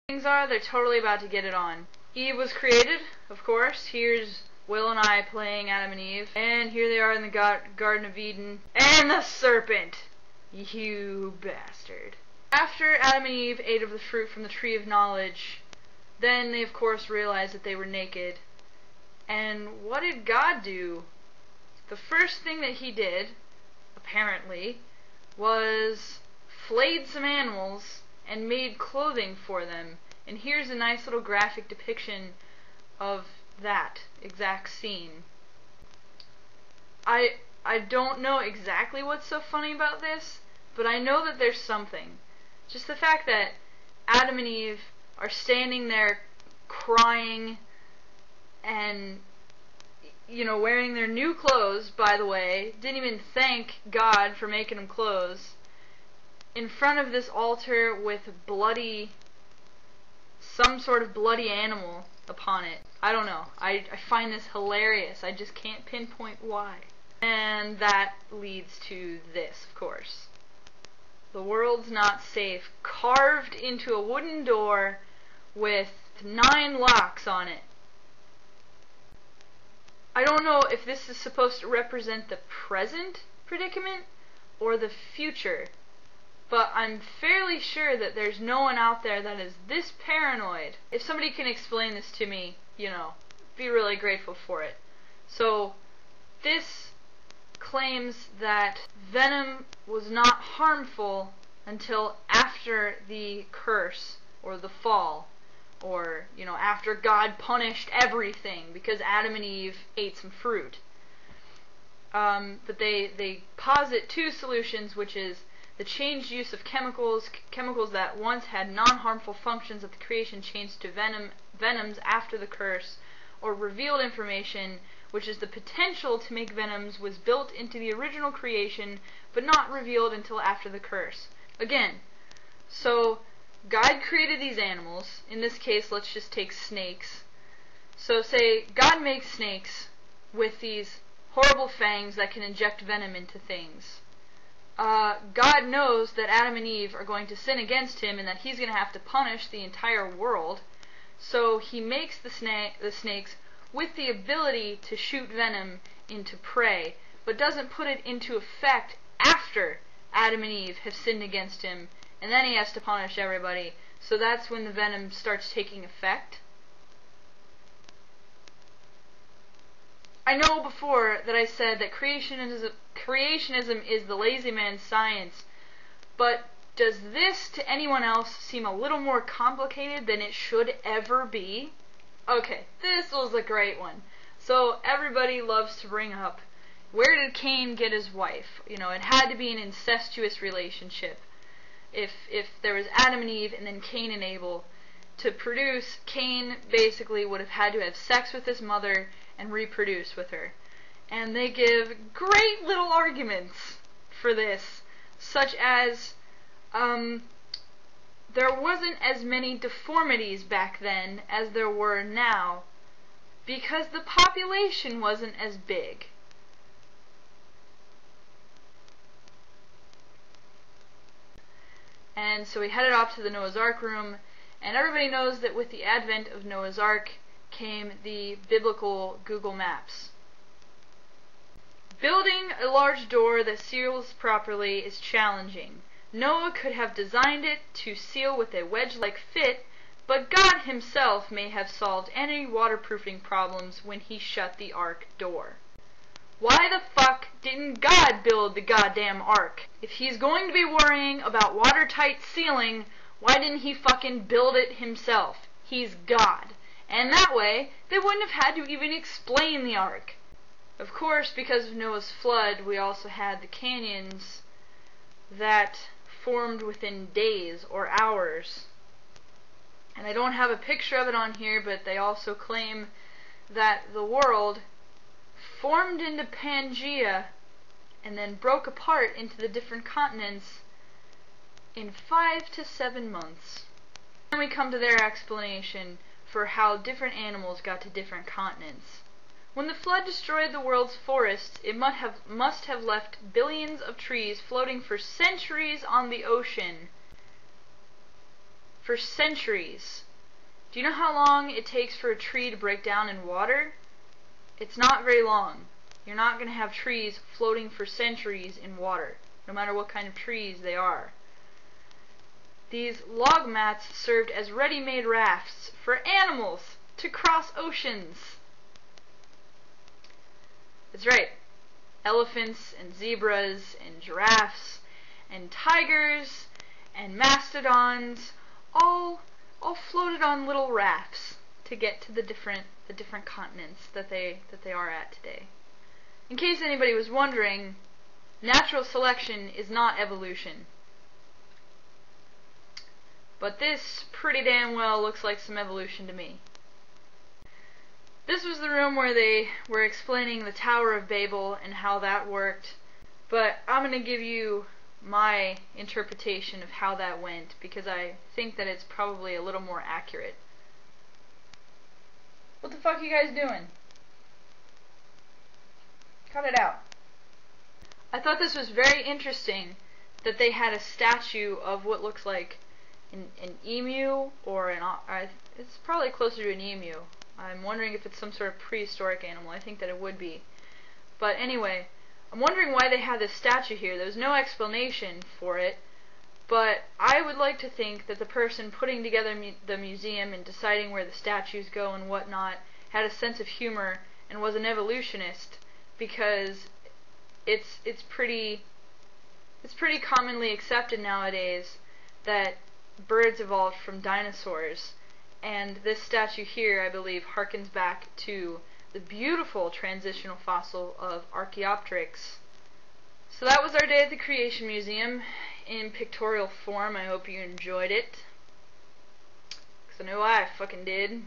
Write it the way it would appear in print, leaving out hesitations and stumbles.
Things are, they're totally about to get it on. Eve was created, of course. Here's Will and I playing Adam and Eve. And here they are in the Garden of Eden. And the serpent! You bastard. After Adam and Eve ate of the fruit from the tree of knowledge, then they of course realized that they were naked. And what did God do? The first thing that he did, apparently, was flayed some animals and made clothing for them. And here's a nice little graphic depiction of that exact scene. I don't know exactly what's so funny about this, but I know that there's something. Just the fact that Adam and Eve are standing there crying and, you know, wearing their new clothes, by the way, didn't even thank God for making them clothes, in front of this altar with some sort of bloody animal upon it. I don't know. I find this hilarious. I just can't pinpoint why. And that leads to this, of course. The world's not safe, carved into a wooden door with 9 locks on it. I don't know if this is supposed to represent the present predicament or the future, but I'm fairly sure that there's no one out there that is this paranoid. If somebody can explain this to me, you know, be really grateful for it. So, this claims that venom was not harmful until after the curse, or the fall, or, you know, after God punished everything because Adam and Eve ate some fruit. But they posit 2 solutions, which is the changed use of chemicals that once had non-harmful functions at the creation changed to venoms after the curse, or revealed information, which is the potential to make venoms was built into the original creation, but not revealed until after the curse. Again, so God created these animals. In this case, let's just take snakes. So say God makes snakes with these horrible fangs that can inject venom into things. God knows that Adam and Eve are going to sin against him and that he's going to have to punish the entire world. So he makes the snakes with the ability to shoot venom into prey, but doesn't put it into effect after Adam and Eve have sinned against him, and then he has to punish everybody. So that's when the venom starts taking effect. I know before that I said that creationism is the lazy man's science, but does this to anyone else seem a little more complicated than it should ever be? Okay, this was a great one. So everybody loves to bring up, where did Cain get his wife? You know, it had to be an incestuous relationship. If there was Adam and Eve and then Cain and Abel, to produce, Cain basically would have had to have sex with his mother and reproduce with her. And they give great little arguments for this, such as, there wasn't as many deformities back then as there were now, because the population wasn't as big. And so we headed off to the Noah's Ark room, and everybody knows that with the advent of Noah's Ark came the biblical Google Maps. Building a large door that seals properly is challenging. Noah could have designed it to seal with a wedge-like fit, but God himself may have solved any waterproofing problems when he shut the ark door. Why the fuck didn't God build the goddamn ark? If he's going to be worrying about watertight sealing, why didn't he fucking build it himself? He's God. And that way, they wouldn't have had to even explain the ark. Of course, because of Noah's flood, we also had the canyons that formed within days or hours. And I don't have a picture of it on here, but they also claim that the world formed into Pangea and then broke apart into the different continents in 5 to 7 months. Then we come to their explanation for how different animals got to different continents. When the flood destroyed the world's forests, it must have left billions of trees floating for centuries on the ocean. for centuries. Do you know how long it takes for a tree to break down in water? It's not very long. You're not going to have trees floating for centuries in water, no matter what kind of trees they are. These log mats served as ready-made rafts for animals to cross oceans. That's right. Elephants and zebras and giraffes and tigers and mastodons all floated on little rafts to get to the different continents that they are at today. In case anybody was wondering, natural selection is not evolution. But this pretty damn well looks like some evolution to me. This was the room where they were explaining the Tower of Babel and how that worked, but I'm going to give you my interpretation of how that went, because I think that it's probably a little more accurate. What the fuck are you guys doing? Cut it out. I thought this was very interesting that they had a statue of what looks like an emu, or it's probably closer to an emu. I'm wondering if it's some sort of prehistoric animal. I think that it would be. But anyway, I'm wondering why they had this statue here. There's no explanation for it, but I would like to think that the person putting together the museum and deciding where the statues go and whatnot had a sense of humor and was an evolutionist, because it's pretty commonly accepted nowadays that birds evolved from dinosaurs. And this statue here, I believe, harkens back to the beautiful transitional fossil of Archaeopteryx. So that was our day at the Creation Museum in pictorial form. I hope you enjoyed it, because I know I fucking did.